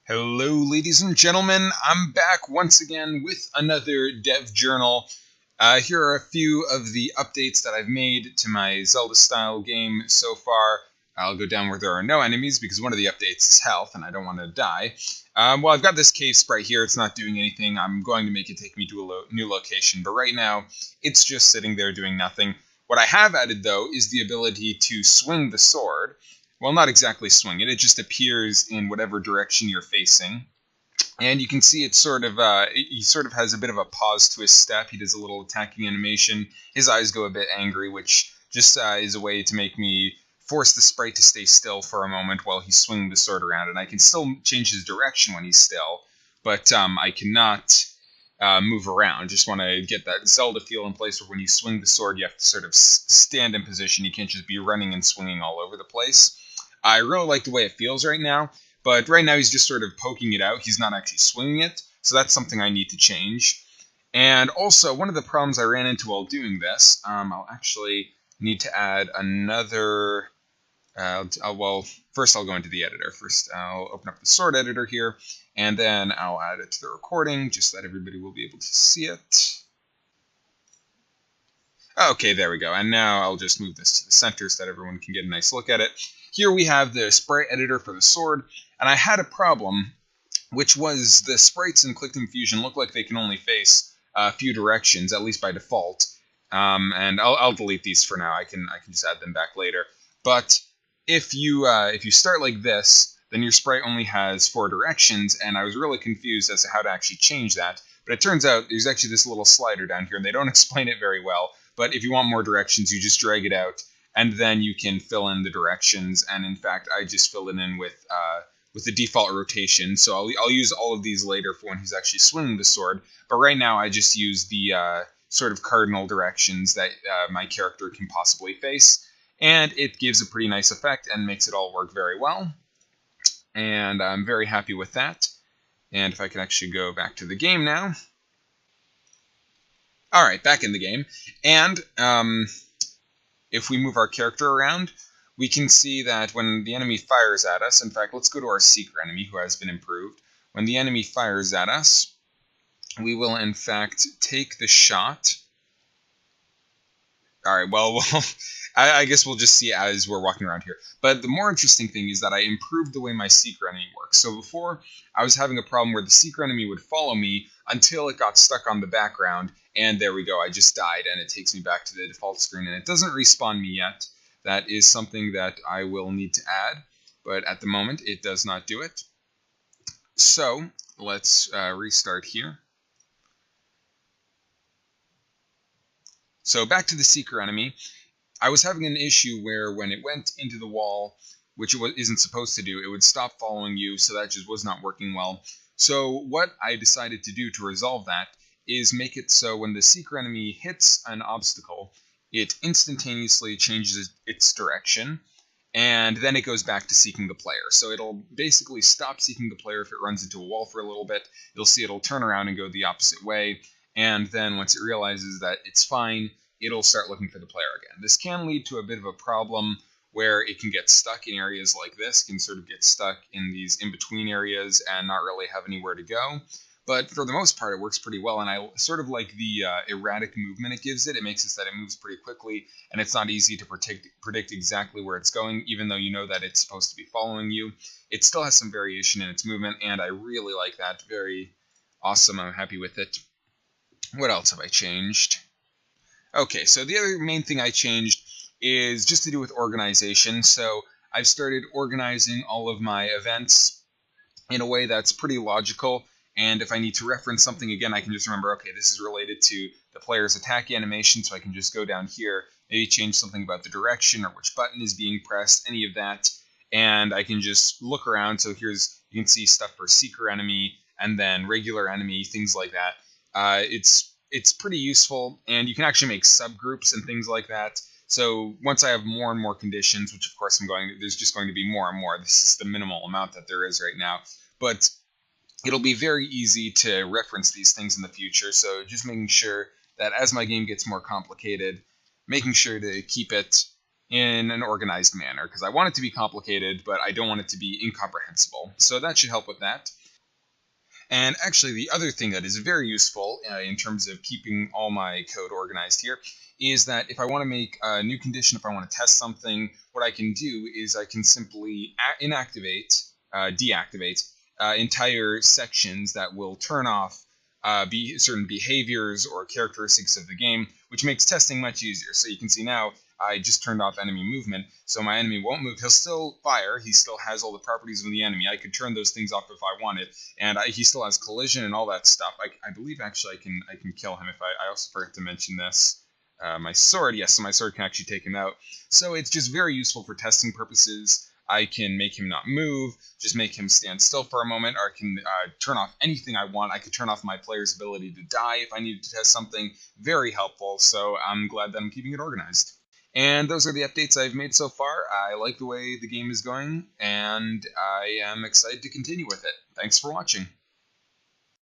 Hello, ladies and gentlemen. I'm back once again with another dev journal. Here are a few of the updates that I've made to my Zelda Style game so far. I'll go down where there are no enemies because one of the updates is health and I don't want to die. Well, I've got this cave sprite here. It's not doing anything. I'm going to make it take me to a new location, but right now it's just sitting there doing nothing. What I have added, though, is the ability to swing the sword. Well, not exactly swing it. It just appears in whatever direction you're facing. And you can see he sort of has a bit of a pause to his step. He does a little attacking animation. His eyes go a bit angry, which just is a way to make me force the sprite to stay still for a moment while he's swinging the sword around. And I can still change his direction when he's still, but I cannot move around. Just want to get that Zelda feel in place where when you swing the sword, you have to sort of stand in position. You can't just be running and swinging all over the place. I really like the way it feels right now, but right now he's just sort of poking it out. He's not actually swinging it, so that's something I need to change. And also, one of the problems I ran into while doing this, I'll actually need to add another... well, first I'll go into the editor. First, I'll open up the sword editor here, and then I'll add it to the recording, just so that everybody will be able to see it. Okay, there we go. And now I'll just move this to the center so that everyone can get a nice look at it. Here we have the sprite editor for the sword, and I had a problem, which was the sprites in Click Fusion look like they can only face a few directions, at least by default. And I'll delete these for now. I can just add them back later. But if you start like this, then your sprite only has 4 directions, and I was really confused as to how to actually change that. But it turns out there's actually this little slider down here, and they don't explain it very well. But if you want more directions, you just drag it out, and then you can fill in the directions. And in fact, I just filled it in with the default rotation. So I'll use all of these later for when he's actually swinging the sword. But right now, I just use the sort of cardinal directions that my character can possibly face. And it gives a pretty nice effect and makes it all work very well. And I'm very happy with that. And if I can actually go back to the game now. Alright, back in the game. And if we move our character around, we can see that when the enemy fires at us, in fact, let's go to our secret enemy who has been improved. When the enemy fires at us, we will in fact take the shot. Alright, well, I guess we'll just see as we're walking around here. But the more interesting thing is that I improved the way my secret enemy works. So before, I was having a problem where the secret enemy would follow me until it got stuck on the background, and there we go, I just died, and it takes me back to the default screen, and it doesn't respawn me yet. That is something that I will need to add, but at the moment, it does not do it. So, let's restart here. So back to the secret enemy. I was having an issue where when it went into the wall, which it isn't supposed to do, it would stop following you, so that just was not working well. So what I decided to do to resolve that is make it so when the secret enemy hits an obstacle, it instantaneously changes its direction, and then it goes back to seeking the player. So it'll basically stop seeking the player if it runs into a wall for a little bit. You'll see it'll turn around and go the opposite way, and then once it realizes that it's fine, it'll start looking for the player again. This can lead to a bit of a problem where it can get stuck in areas like this, can sort of get stuck in these in-between areas and not really have anywhere to go. But for the most part, it works pretty well, and I sort of like the erratic movement it gives it. It makes it so that it moves pretty quickly, and it's not easy to predict exactly where it's going, even though you know that it's supposed to be following you. It still has some variation in its movement, and I really like that. Very awesome. I'm happy with it. What else have I changed? Okay, so the other main thing I changed is just to do with organization. So I've started organizing all of my events in a way that's pretty logical. And if I need to reference something again, I can just remember, okay, this is related to the player's attack animation, so I can just go down here, maybe change something about the direction or which button is being pressed, any of that, and I can just look around. So you can see stuff for secret enemy and then regular enemy, things like that. It's pretty useful, and you can actually make subgroups and things like that. So once I have more and more conditions, which of course there's just going to be more and more. This is the minimal amount that there is right now, but it'll be very easy to reference these things in the future. So just making sure that as my game gets more complicated, making sure to keep it in an organized manner, because I want it to be complicated, but I don't want it to be incomprehensible. So that should help with that. And actually, the other thing that is very useful in terms of keeping all my code organized here is that if I want to make a new condition, if I want to test something, what I can do is I can simply deactivate entire sections that will turn off certain behaviors or characteristics of the game, which makes testing much easier. So you can see now I just turned off enemy movement, so my enemy won't move. He'll still fire. He still has all the properties of the enemy. I could turn those things off if I wanted, and he still has collision and all that stuff. I believe actually I can kill him if I also forgot to mention this. My sword, yes, so my sword can actually take him out. So it's just very useful for testing purposes. I can make him not move, just make him stand still for a moment, or I can turn off anything I want. I could turn off my player's ability to die if I needed to test something. Very helpful, so I'm glad that I'm keeping it organized. And those are the updates I've made so far. I like the way the game is going, and I am excited to continue with it. Thanks for watching.